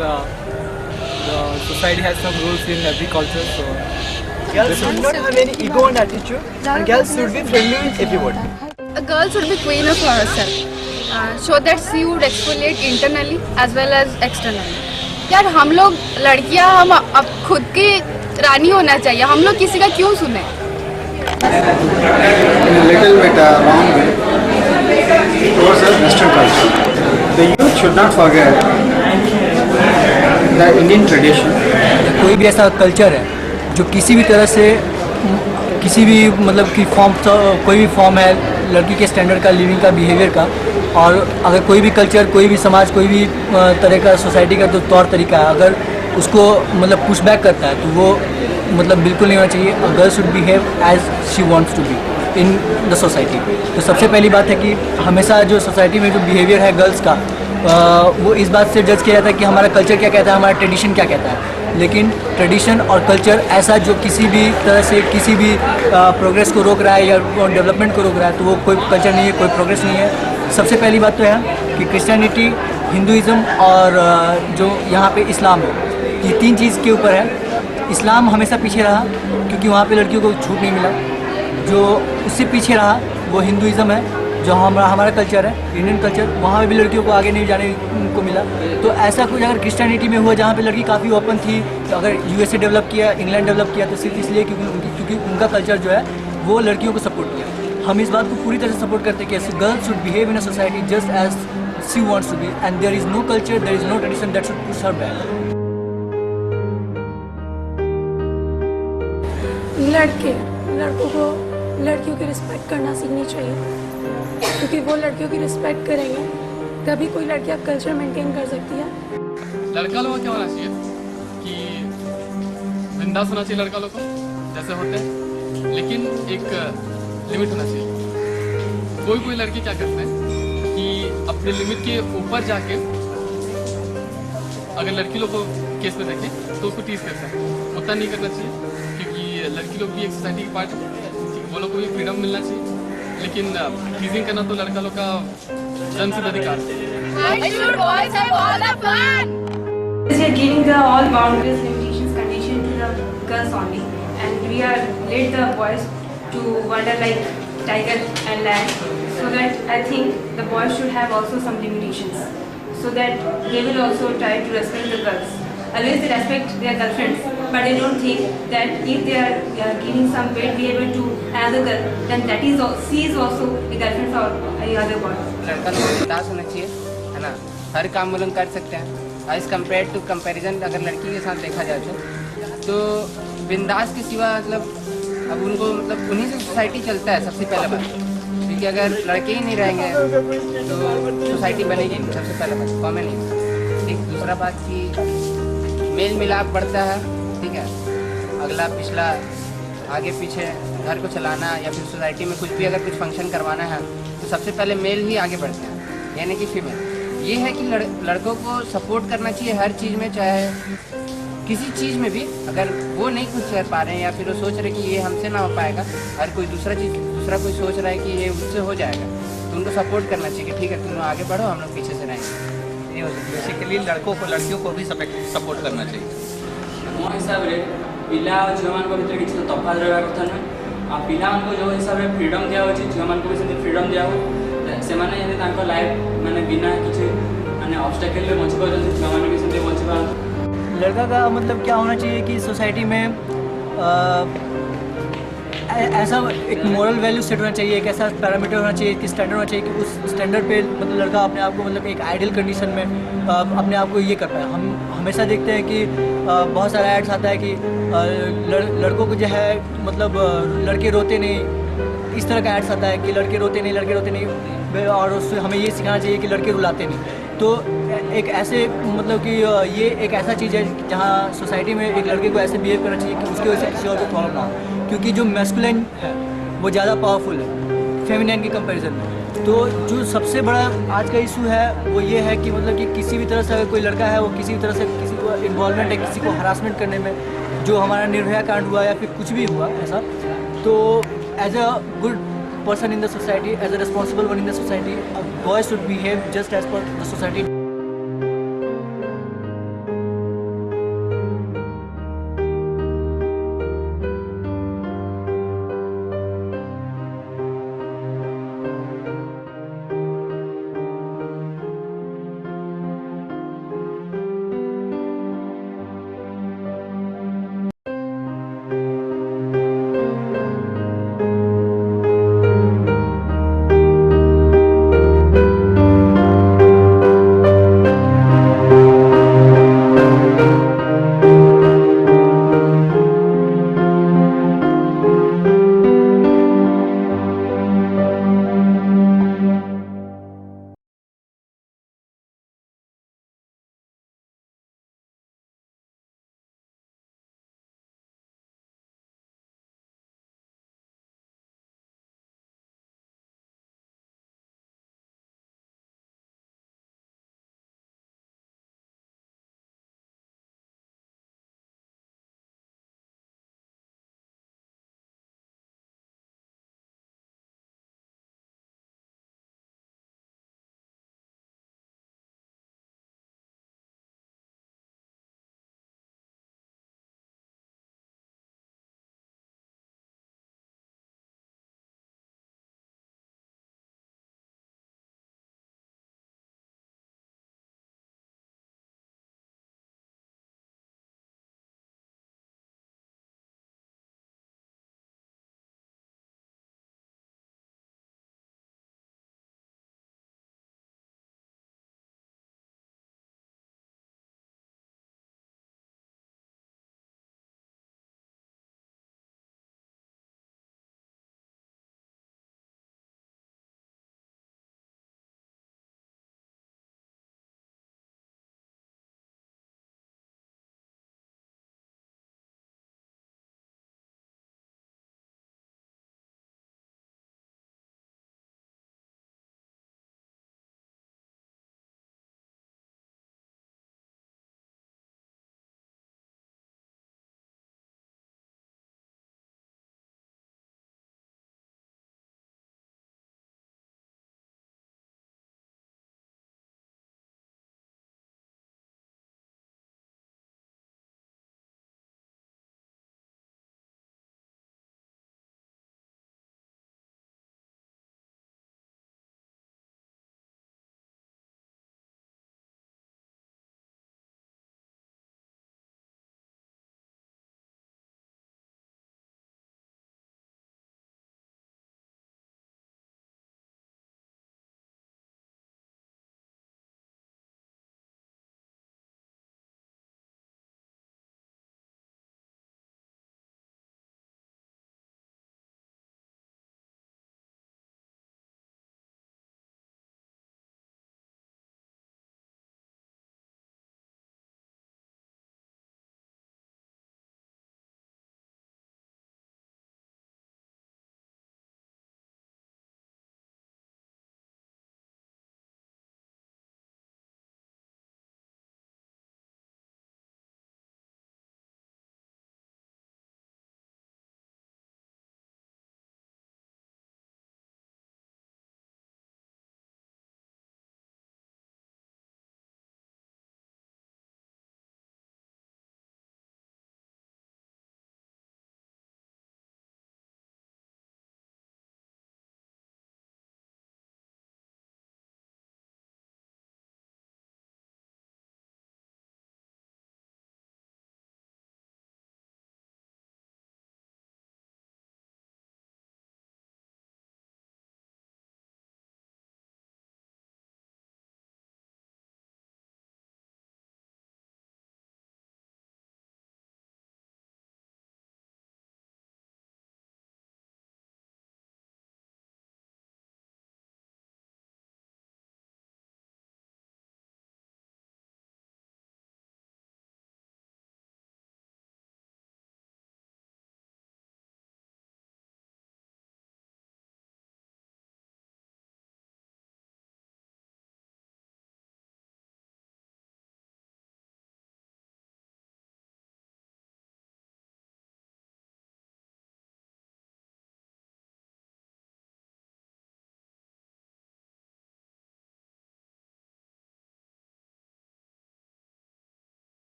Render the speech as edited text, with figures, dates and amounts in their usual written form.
the society has some rules in every culture, so Girls should not have any ego and attitude, and girls should be friendly with everybody. A girl should be queen of herself, so that she would exfoliate internally as well as externally. यार हम लोग लड़कियां हम अब खुद की रानी होना चाहिए, हम लोग किसी का क्यों सुने? In a little bit wrong way towards the Western culture. The youth should not forget the Indian tradition. कोई भी ऐसा कल्चर है जो किसी भी तरह से किसी भी मतलब कि कोई भी फॉर्म है लड़की के स्टैंडर्ड का, लिविंग का, बिहेवियर का, और अगर कोई भी कल्चर, कोई भी समाज, कोई भी तरह का सोसाइटी का जो तौर तरीका है अगर उसको मतलब पुश बैक करता है तो वो मतलब बिल्कुल नहीं होना चाहिए. A girl should behave as she wants to be in the society. तो सबसे पहली बात है कि हमेशा जो सोसाइटी में जो बिहेवियर है गर्ल्स का वो इस बात से जज किया जाता है कि हमारा कल्चर क्या कहता है, हमारा ट्रेडिशन क्या कहता है. लेकिन ट्रेडिशन और कल्चर ऐसा जो किसी भी तरह से किसी भी प्रोग्रेस को रोक रहा है या डेवलपमेंट को रोक रहा है तो वो कोई कल्चर नहीं है, कोई प्रोग्रेस नहीं है. सबसे पहली बात तो है कि क्रिश्चियनिटी, हिंदुइज़्म और जो यहाँ पे इस्लाम है, ये तीन चीज़ के ऊपर है. इस्लाम हमेशा पीछे रहा क्योंकि वहाँ पे लड़कियों को छूट नहीं मिला. जो उससे पीछे रहा वो हिंदुइज़्म है, जो हमारा कल्चर है, इंडियन कल्चर, वहाँ पे भी लड़कियों को आगे नहीं जाने को मिला. तो ऐसा कुछ अगर क्रिश्चियनिटी में हुआ जहाँ पे लड़की काफ़ी ओपन थी, तो अगर यूएसए डेवलप किया, इंग्लैंड डेवलप किया तो सिर्फ इसलिए क्योंकि उनका कल्चर जो है वो लड़कियों को सपोर्ट किया. हम इस बात को पूरी तरह से सपोर्ट करते हैं कि girls should behave in a society just as she wants to be, and there is no culture, there is no tradition that should push her back. लड़कों को लड़कियों की रिस्पेक्ट करना सीखनी चाहिए, क्योंकि वो लड़कियों की रिस्पेक्ट करेंगे तभी कोई लड़कियां कल्चर मेंटेन कर सकती है. लड़का लोगों को क्या होना चाहिए कि बिंदास होना चाहिए लड़का लोग को जैसे होते हैं, लेकिन एक लिमिट होना चाहिए. कोई लड़के क्या करते हैं कि अपने लिमिट के ऊपर जाके अगर लड़की लोग को केस में देखें तो उसको टीज करते हैं. उतना नहीं करना चाहिए क्योंकि लड़की लोग भी एक सोसाइटी की पार्ट है, वो लोग को भी फ्रीडम मिलना चाहिए. लेकिन टीजिंग करना तो लड़का लोग का जन्मसिद्ध अधिकार है. We are giving the all boundaries, limitations, condition to the girls only, and we are let the boys to wander like tiger and lion. So that I think the boys should have also some limitations, so that they will also try to respect the girls. Always they respect their girlfriends, but they don't think that if they are giving some bad behavior to another girl, then that is she is also a girlfriend for any other boy. लड़का लोग बिंदास होना चाहिए, है ना. हर काम वो लोग कर सकते हैं. एज कम्पेयर टू कंपैरिजन अगर लड़की के साथ देखा जाए तो बिंदास के सिवा मतलब अब उनको मतलब उन्हीं से सोसाइटी चलता है सबसे पहले बात. क्योंकि अगर लड़के ही नहीं रहेंगे तो सोसाइटी बनेगी नहीं. सबसे पहले बात कॉमन नहीं. ठीक. दूसरा बात कि मेल मिलाप बढ़ता है, ठीक है. अगला पिछला आगे पीछे घर को चलाना या फिर सोसाइटी में कुछ भी अगर कुछ फंक्शन करवाना है तो सबसे पहले मेल ही आगे बढ़ते हैं, यानी कि फीमेल. ये है कि लड़कों को सपोर्ट करना चाहिए हर चीज़ में, चाहे किसी चीज़ में भी. अगर वो नहीं कुछ कर पा रहे हैं या फिर वो सोच रहे कि ये हमसे ना हो पाएगा, हर कोई दूसरा कोई सोच रहा है कि ये उससे हो जाएगा, तो उनको सपोर्ट करना चाहिए कि ठीक है तुम आगे बढ़ो, हम लोग पीछे से रहेंगे. बेसिकली लड़कियों को भी सपोर्ट करना चाहिए. ମୋ ହିସାବରେ ପିଲା ଆଉ ଝିଅମାନଙ୍କ ଭିତରେ କିଛି ତଫାତ ରହିବା କଥା ନୁହେଁ. ଆଉ ପିଲାମାନଙ୍କୁ ଯେଉଁ ହିସାବରେ ଫ୍ରିଡ଼ମ୍ ଦିଆହେଉଛି ଝିଅମାନଙ୍କୁ ବି ସେମିତି ଫ୍ରିଡ଼ମ୍ ଦିଆହେଉ. ସେମାନେ ଯେମିତି ତାଙ୍କ ଲାଇଫ୍ ମାନେ बिना କିଛି ମାନେ ଅବଷ୍ଟାକଲରେ ବଞ୍ଚି ପାରୁଛନ୍ତି, ଝିଅମାନେ ବି ସେମିତି ବଞ୍ଚି ପାରନ୍ତି. लड़का का मतलब क्या होना चाहिए कि सोसाइटी में ऐसा एक मोरल वैल्यू सेट होना चाहिए, एक ऐसा पैरामीटर होना चाहिए, कि स्टैंडर्ड होना चाहिए कि उस स्टैंडर्ड पे मतलब लड़का अपने आप को मतलब एक आइडियल कंडीशन में अपने आप को ये कर पाए. हम हमेशा देखते हैं कि बहुत सारा एड्स आता है कि लड़कों को जो है मतलब लड़के रोते नहीं, इस तरह का एड्स आता है कि लड़के रोते नहीं, और उससे हमें ये सिखाना चाहिए कि लड़के रुलाते नहीं. तो एक ऐसे मतलब कि ये एक ऐसा चीज़ है जहाँ सोसाइटी में एक लड़के को ऐसे बिहेव करना चाहिए कि उसकी वजह से किसी और को प्रॉब्लम ना हो, क्योंकि जो मैस्कुलिन है वो ज़्यादा पावरफुल है फेमिनिन के कंपैरिजन में. तो जो सबसे बड़ा आज का इशू है वो ये है कि मतलब कि किसी भी तरह से अगर कोई लड़का है वो किसी भी तरह से किसी को इन्वॉल्वमेंट है, किसी को हरासमेंट करने में, जो हमारा निर्भया कांड हुआ या फिर कुछ भी हुआ ऐसा, तो as a good person in the society, as a responsible one in the society, a boy should behave just as per the society.